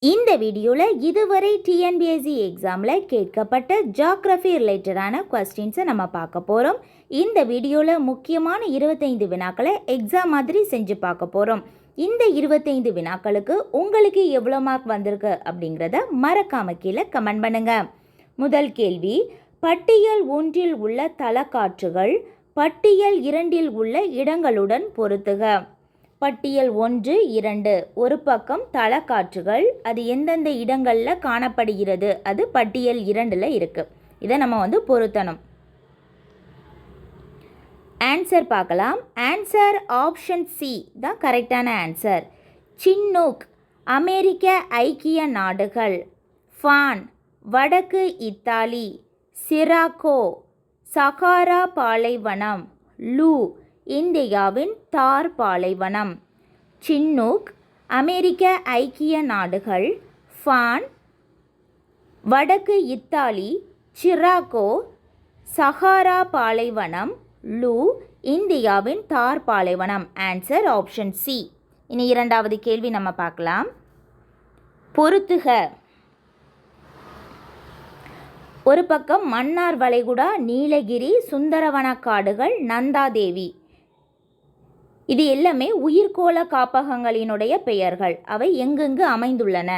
இந்த வீடியோவில் இதுவரை டிஎன்பிஎஸ்சி எக்ஸாமில் கேட்கப்பட்ட ஜியாகிரஃபி ரிலேட்டடான கொஸ்டின்ஸை நம்ம பார்க்க போகிறோம். இந்த வீடியோவில் முக்கியமான 25 வினாக்களை எக்ஸாம் மாதிரி செஞ்சு பார்க்க போகிறோம். இந்த 25 வினாக்களுக்கு உங்களுக்கு எவ்வளோ மார்க் வந்திருக்கு அப்படிங்கிறத மறக்காம கீழே கமெண்ட் பண்ணுங்கள். முதல் கேள்வி, பட்டியல் 1 உள்ள தலக்காற்றுகள் பட்டியல் 2 உள்ள இடங்களுடன் பொருத்துக. பட்டியல் 1, 2 ஒரு பக்கம் தலக்காற்றுகள், அது எந்தெந்த இடங்களில் காணப்படுகிறது, அது பட்டியல் 2ல் இருக்குது. இதை நம்ம பொருத்தணும். ஆன்சர் பார்க்கலாம். ஆன்சர் ஆப்ஷன் சி தான் கரெக்டான ஆன்சர். சின்னூக் அமெரிக்க ஐக்கிய நாடுகள், ஃபான் வடக்கு இத்தாலி, சிராக்கோ சகாரா பாலைவனம், லூ இந்தியாவின் தார் பாலைவனம். சின்னூக் அமெரிக்க ஐக்கிய நாடுகள், ஃபான் வடக்கு இத்தாலி, சிராக்கோ சஹாரா பாலைவனம், லூ இந்தியாவின் தார் பாலைவனம். Answer option C. இனி இரண்டாவது கேள்வி நம்ம பார்க்கலாம். பொருத்துக. ஒரு பக்கம் மன்னார் வளைகுடா, நீலகிரி, சுந்தரவன காடுகள், நந்தாதேவி. இது எல்லாமே உயிர்கோள காப்பகங்களினுடைய பெயர்கள். அவை எங்கெங்கு அமைந்துள்ளன,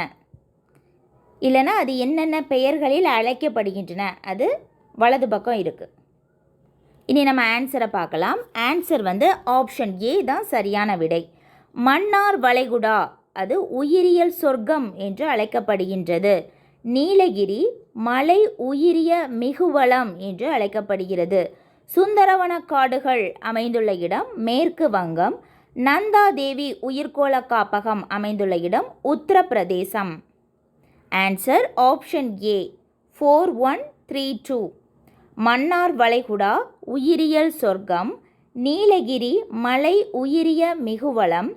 இல்லைனா அது என்னென்ன பெயர்களில் அழைக்கப்படுகின்றன, அது வலது பக்கம் இருக்குது. இனி நம்ம ஆன்சரை பார்க்கலாம். ஆன்சர் ஆப்ஷன் ஏ தான் சரியான விடை. மன்னார் வளைகுடா அது உயிரியல் சொர்க்கம் என்று அழைக்கப்படுகின்றது. நீலகிரி மலை உயிரிய மிகுவளம் என்று அழைக்கப்படுகிறது. சுந்தரவன காடுகள் அமைந்துள்ள இடம் மேற்கு வங்கம். நந்தாதேவி உயிர்கோள காப்பகம் அமைந்துள்ள இடம் உத்தரப்பிரதேசம். ஆன்சர் ஆப்ஷன் ஏ 4132. மன்னார் வளைகுடா உயிரியல் சொர்க்கம், நீலகிரி மலை உயிரிய மிகுவளம்,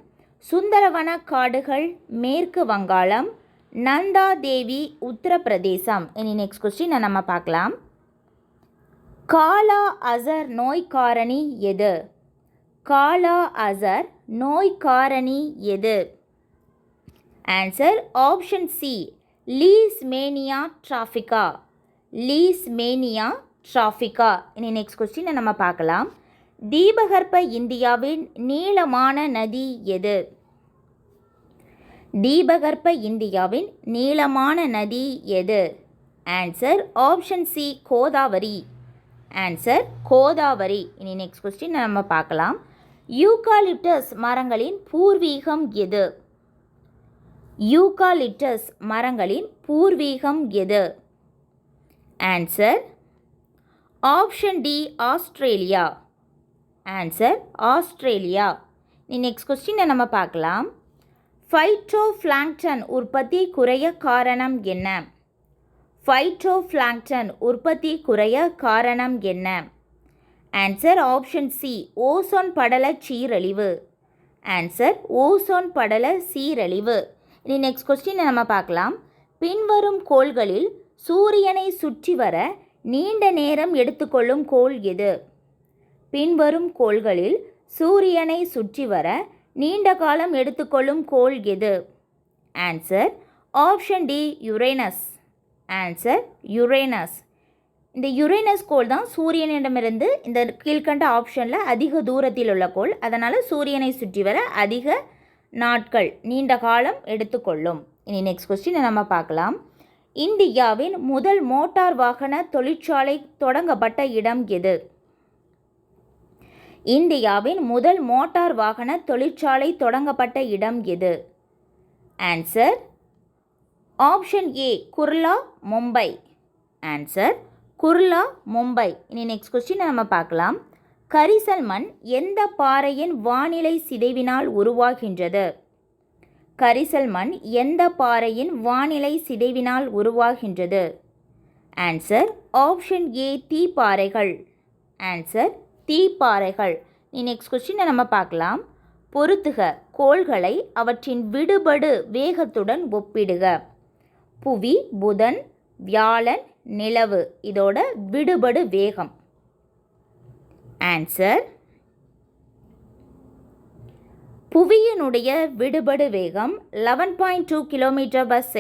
சுந்தரவன காடுகள் மேற்கு வங்காளம், நந்தாதேவி உத்தரப்பிரதேசம். இனி நெக்ஸ்ட் கொஸ்டின் நம்ம பார்க்கலாம். காலா அசர் நோய் காரணி எது? காலா அசர் நோய் காரணி எது? Answer option C Leishmania tropica. Leishmania tropica. இனி நெக்ஸ்ட் கொஸ்டினை நம்ம பார்க்கலாம். தீபகற்ப இந்தியாவின் நீளமான நதி எது? தீபகற்ப இந்தியாவின் நீளமான நதி எது? Answer option C Godavari. Answer Godavari. இனி நெக்ஸ்ட் கொஸ்டின் நம்ம பார்க்கலாம். யூகாலிப்டஸ் மரங்களின் பூர்வீகம் எது? யூகாலிப்டஸ் மரங்களின் பூர்வீகம் எது? Answer option D Australia. Answer Australia. இனி நெக்ஸ்ட் கொஸ்டினை நம்ம பார்க்கலாம். ஃபைட்டோபிளாங்க்டன் உற்பத்தி குறைய காரணம் என்ன? ஃபைட்டோபிளாங்க்டன் உற்பத்தி குறைய காரணம் என்ன? ஆன்சர் ஆப்ஷன் சி ஓசோன் படல சீரழிவு. ஆன்சர் ஓசோன் படல சீரழிவு. இனி நெக்ஸ்ட் கொஸ்டினை நம்ம பார்க்கலாம். பின்வரும் கோள்களில் சூரியனை சுற்றி வர நீண்ட நேரம் எடுத்துக்கொள்ளும் கோள் எது? பின்வரும் கோள்களில் சூரியனை சுற்றி வர நீண்ட காலம் எடுத்துக்கொள்ளும் கோள் எது? Answer option D Uranus. Answer Uranus. இந்த யுரேனஸ் கோள் தான் சூரியனிடமிருந்து இந்த கீழ்கண்ட ஆப்ஷனில் அதிக தூரத்தில் உள்ள கோள். அதனால் சூரியனை சுற்றி வர அதிக நாட்கள் நீண்ட காலம் எடுத்துக்கொள்ளும். இனி நெக்ஸ்ட் கொஸ்டினை நம்ம பார்க்கலாம். இந்தியாவின் முதல் மோட்டார் வாகன தொழிற்சாலை தொடங்கப்பட்ட இடம் எது? இந்தியாவின் முதல் மோட்டார் வாகன தொழிற்சாலை தொடங்கப்பட்ட இடம் எது? ஆன்சர் ஆப்ஷன் ஏ குர்லா மும்பை. ஆன்சர் குர்லா மும்பை. இனி நெக்ஸ்ட் கொஸ்டினை நம்ம பார்க்கலாம். கரிசல் மண் எந்த பாறையின் வானிலை சிதைவினால் உருவாகின்றது? கரிசல் மண் எந்த பாறையின் வானிலை சிதைவினால் உருவாகின்றது? ஆன்சர் ஆப்ஷன் ஏ தீப்பாறைகள். ஆன்சர் தீப்பாறைகள். இனி நெக்ஸ்ட் கொஸ்டினை நம்ம பார்க்கலாம். பொருத்துக. கோள்களை அவற்றின் விடுபடு வேகத்துடன் ஒப்பிடுக. புவி, புதன், வியாழன், நிலவு இதோட விடுபடு வேகம். ஆன்சர் புவியினுடைய விடுபடு வேகம் 11.2 km/s.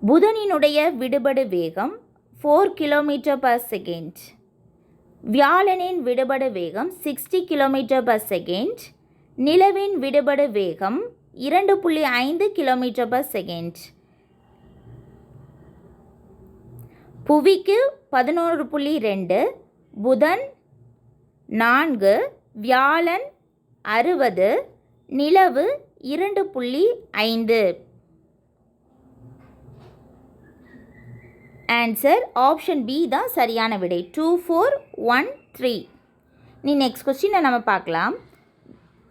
புதனினுடைய விடுபடு வேகம் 4 km/s. வியாழனின் விடுபடு வேகம் 60 km/s. நிலவின் விடுபடு வேகம் 2.5 km/s. புவிக்கு 11.2, புதன் 4, வியாழன் 60, நிலவு 2.5. ஆன்சர் ஆப்ஷன் பி தான் சரியான விடை. 2, 4, 1, 3. நீ நெக்ஸ்ட் கொஸ்டினை நம்ம பார்க்கலாம்.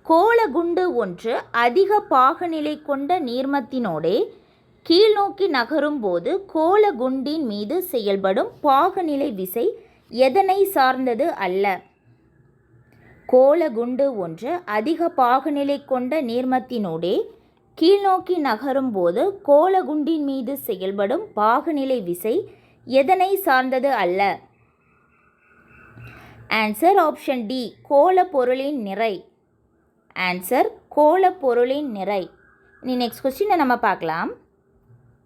கோளகுண்டு ஒன்று அதிக பாகுநிலை கொண்ட நீர்மத்தினோடே கீழ்நோக்கி நகரும் போது கோளகுண்டின் மீது செயல்படும் பாகுநிலை விசை எதனை சார்ந்தது அல்ல? கோளகுண்டு ஒன்று அதிக பாகுநிலை கொண்ட நீர்மத்தினோடே கீழ்நோக்கி நகரும் போது கோளகுண்டின் மீது செயல்படும் பாகுநிலை விசை எதனை சார்ந்தது அல்ல? ஆன்சர் ஆப்ஷன் டி, கோளப்பொருளின் நிறை. ஆன்சர் கோளப்பொருளின் நிறை. நீ நெக்ஸ்ட் கொஸ்டினை நம்ம பார்க்கலாம்.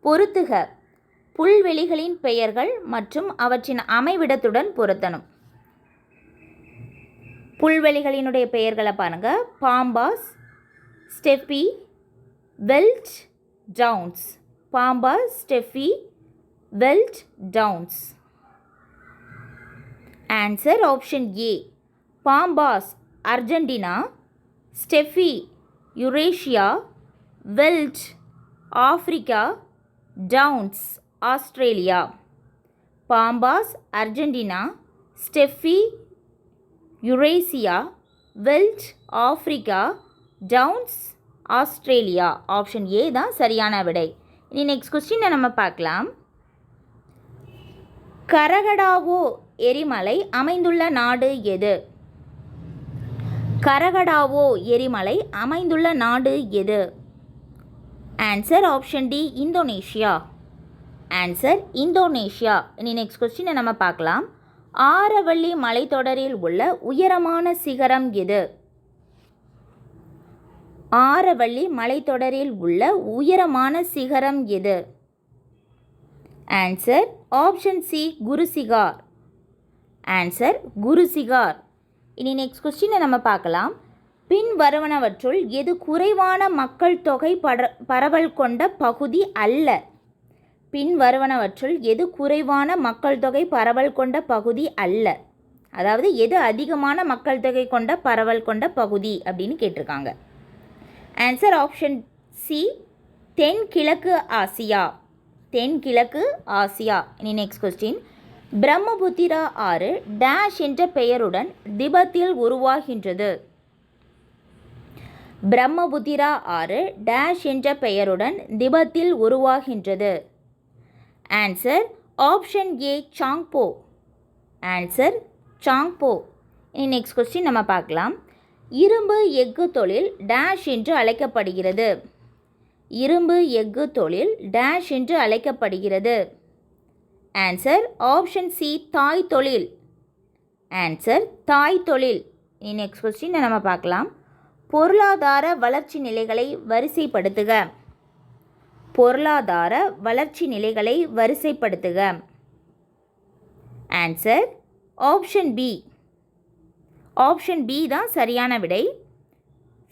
பொருத்துக. புல்வெளிகளின் பெயர்கள் மற்றும் அவற்றின் அமைவிடத்துடன் பொருத்தணும். புல்வெளிகளினுடைய பெயர்களை பாருங்கள். Pampas, steppe, veld, downs. Pampas, steppe, veld, downs. Answer option A, pampas Argentina, steppe Eurasia, veld Africa, downs Australia. Pampas Argentina, steppe Eurasia, veld Africa, downs Australia. Option A தான் சரியான விடை. இனி நெக்ஸ்ட் கொஸ்டினை நம்ம பார்க்கலாம். கரகடாவோ எரிமலை அமைந்துள்ள நாடு எது? கரகடாவோ எரிமலை அமைந்துள்ள நாடு எது? Answer option D, Indonesia. Answer Indonesia. இனி நெக்ஸ்ட் கொஸ்டினை நம்ம பார்க்கலாம். ஆரவல்லி மலைத்தொடரில் உள்ள உயரமான சிகரம் எது? ஆரவல்லி மலைத்தொடரில் உள்ள உயரமான சிகரம் எது? Answer option C, Gurushikhar. Answer Gurushikhar. இனி நெக்ஸ்ட் கொஸ்டினை நம்ம பார்க்கலாம். பின் வருவனவற்றுள் எது குறைவான மக்கள் தொகை பரவல் கொண்ட பகுதி அல்ல? பின் வருவனவற்றுள் எது குறைவான மக்கள் தொகை பரவல் கொண்ட பகுதி அல்ல? அதாவது எது அதிகமான மக்கள் தொகை கொண்ட பரவல் கொண்ட பகுதி அப்படின்னு கேட்டிருக்காங்க. ஆன்சர் ஆப்ஷன் சி, தென்கிழக்கு ஆசியா. தென்கிழக்கு ஆசியா. இனி நெக்ஸ்ட் கொஸ்டின். பிரம்மபுத்திரா ஆறு டேஷ் என்ற பெயருடன் திபெத்தில் உருவாகின்றது. பிரம்மபுத்திரா ஆறு டேஷ் என்ற பெயருடன் திபெத்தில் உருவாகின்றது. Answer option A, Tsangpo. Answer Tsangpo. இனி நெக்ஸ்ட் கொஸ்டின் நம்ம பார்க்கலாம். இரும்பு எஃகு தொழில் டேஷ் என்று அழைக்கப்படுகிறது. இரும்பு எஃகு தொழில் டேஷ் என்று அழைக்கப்படுகிறது. ஆன்சர் ஆப்ஷன் சி, தாய் தொழில். ஆன்சர் தாய் தொழில். இனி நெக்ஸ்ட் கொஸ்டின் நம்ம பார்க்கலாம். பொருளாதார வளர்ச்சி நிலைகளை வரிசைப்படுத்துக. பொருளாதார வளர்ச்சி நிலைகளை வரிசைப்படுத்துக. Answer option B. Option B தான் சரியான விடை.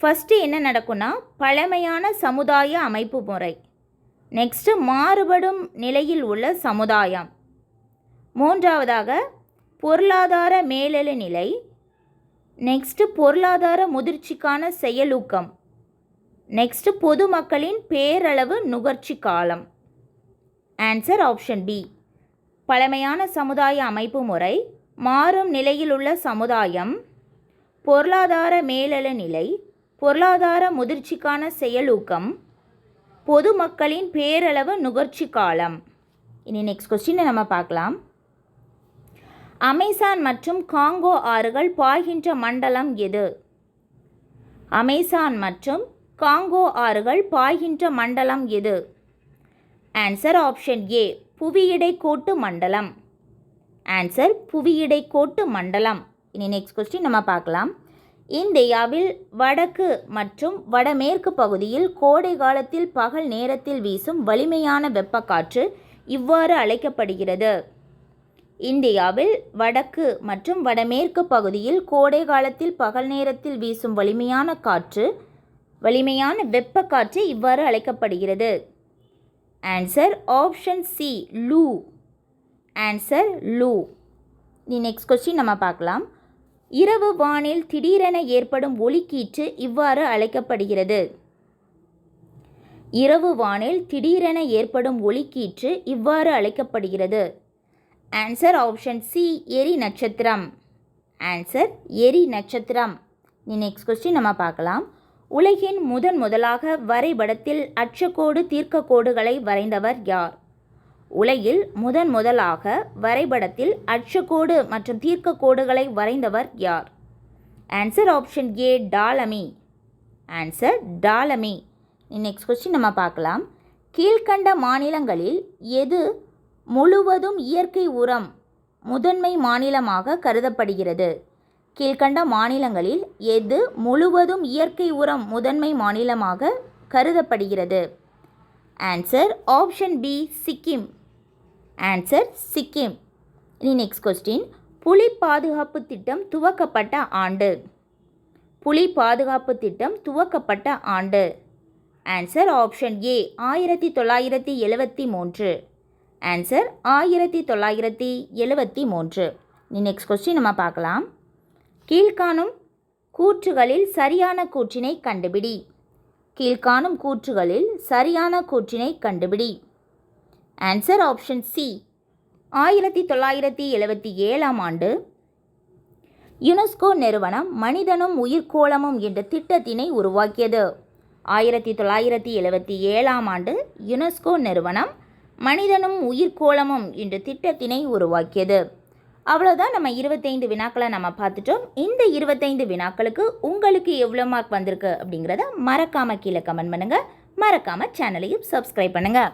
ஃபஸ்ட்டு என்ன நடக்கும்னா பழமையான சமுதாய அமைப்பு முறை, நெக்ஸ்ட்டு மாறுபடும் நிலையில் உள்ள சமுதாயம், மூன்றாவதாக பொருளாதார மேலெழு நிலை, நெக்ஸ்ட்டு பொருளாதார முதிர்ச்சிக்கான செயலூக்கம், நெக்ஸ்ட்டு பொதுமக்களின் பேரளவு நுகர்ச்சி காலம். Answer option B. பழமையான சமுதாய அமைப்பு முறை, மாறும் நிலையில் உள்ள சமுதாயம், பொருளாதார மேலெழு நிலை, பொருளாதார முதிர்ச்சிக்கான செயலூக்கம், பொதுமக்களின் பேரளவு நுகர்ச்சி காலம். இனி நெக்ஸ்ட் கொஸ்டினை நம்ம பார்க்கலாம். அமேசான் மற்றும் காங்கோ ஆறுகள் பாய்கின்ற மண்டலம் எது? அமேசான் மற்றும் காங்கோ ஆறுகள் பாய்கின்ற மண்டலம் எது? ஆன்சர் ஆப்ஷன் ஏ, புவியிடைக்கோட்டு மண்டலம். ஆன்சர் புவியிடைக்கோட்டு மண்டலம். இனி நெக்ஸ்ட் கொஸ்டின் நம்ம பார்க்கலாம். இந்தியாவில் வடக்கு மற்றும் வடமேற்கு பகுதியில் கோடை காலத்தில் பகல் நேரத்தில் வீசும் வலிமையான வெப்பக்காற்று இவ்வாறு அழைக்கப்படுகிறது. இந்தியாவில் வடக்கு மற்றும் வடமேற்கு பகுதியில் கோடை காலத்தில் பகல் நேரத்தில் வீசும் வலிமையான வெப்பக்காற்று இவ்வாறு அழைக்கப்படுகிறது. ஆன்சர் ஆப்ஷன் சி லூ. ஆன்சர் லூ. நெக்ஸ்ட் கொஸ்டின் நம்ம பார்க்கலாம். இரவு வானில் திடீரென ஏற்படும் ஒளிக்கீற்று இவ்வாறு அழைக்கப்படுகிறது. இரவு வானில் திடீரென ஏற்படும் ஒளிக்கீற்று இவ்வாறு அழைக்கப்படுகிறது. ஆன்சர் ஆப்ஷன் சி எரி நட்சத்திரம். ஆன்சர் எரி நட்சத்திரம். நெக்ஸ்ட் கொஸ்டின் நம்ம பார்க்கலாம். உலகின் முதலாக வரைபடத்தில் அட்சக்கோடு தீர்க்கக்கோடுகளை வரைந்தவர் யார்? உலகில் முதலாக வரைபடத்தில் அட்சக்கோடு மற்றும் தீர்க்கக்கோடுகளை வரைந்தவர் யார்? ஆன்சர் ஆப்ஷன் ஏ டாலமி. ஆன்சர் டாலமி. நெக்ஸ்ட் கொஸ்டின் நம்ம பார்க்கலாம். கீழ்கண்ட மாநிலங்களில் எது முழுவதும் இயற்கை உரம் முதன்மை மாநிலமாக கருதப்படுகிறது? கீழ்கண்ட மாநிலங்களில் எது முழுவதும் இயற்கை உரம் முதன்மை மாநிலமாக கருதப்படுகிறது? Answer option B Sikkim. Answer Sikkim. Next question. புலி பாதுகாப்பு திட்டம் துவக்கப்பட்ட ஆண்டு? புலி பாதுகாப்பு திட்டம் துவக்கப்பட்ட ஆண்டு. ஆன்சர் ஆப்ஷன் ஏ 1973. ஆன்சர் 1973. நெக்ஸ்ட் கொஸ்டின் நம்ம பார்க்கலாம். கீழ்காணும் கூற்றுகளில் சரியான கூற்றினை கண்டுபிடி. கீழ்காணும் கூற்றுகளில் சரியான கூற்றினை கண்டுபிடி. ஆன்சர் ஆப்ஷன் சி 1977 ஆண்டு யுனெஸ்கோ நிறுவனம் மனிதனும் உயிர்க்கோளமும் என்ற திட்டத்தினை உருவாக்கியது. 1977 ஆண்டு யுனெஸ்கோ நிறுவனம் மனிதனும் உயிர்க்கோளமும் என்ற திட்டத்தினை உருவாக்கியது. அவ்வளோதான். நம்ம 25 வினாக்களை நம்ம பார்த்துட்டோம். இந்த 25 வினாக்களுக்கு உங்களுக்கு எவ்வளோ மார்க் வந்திருக்கு அப்படிங்கிறத மறக்காமல் கீழே கமெண்ட் பண்ணுங்கள். மறக்காமல் சேனலையும் சப்ஸ்கிரைப் பண்ணுங்கள்.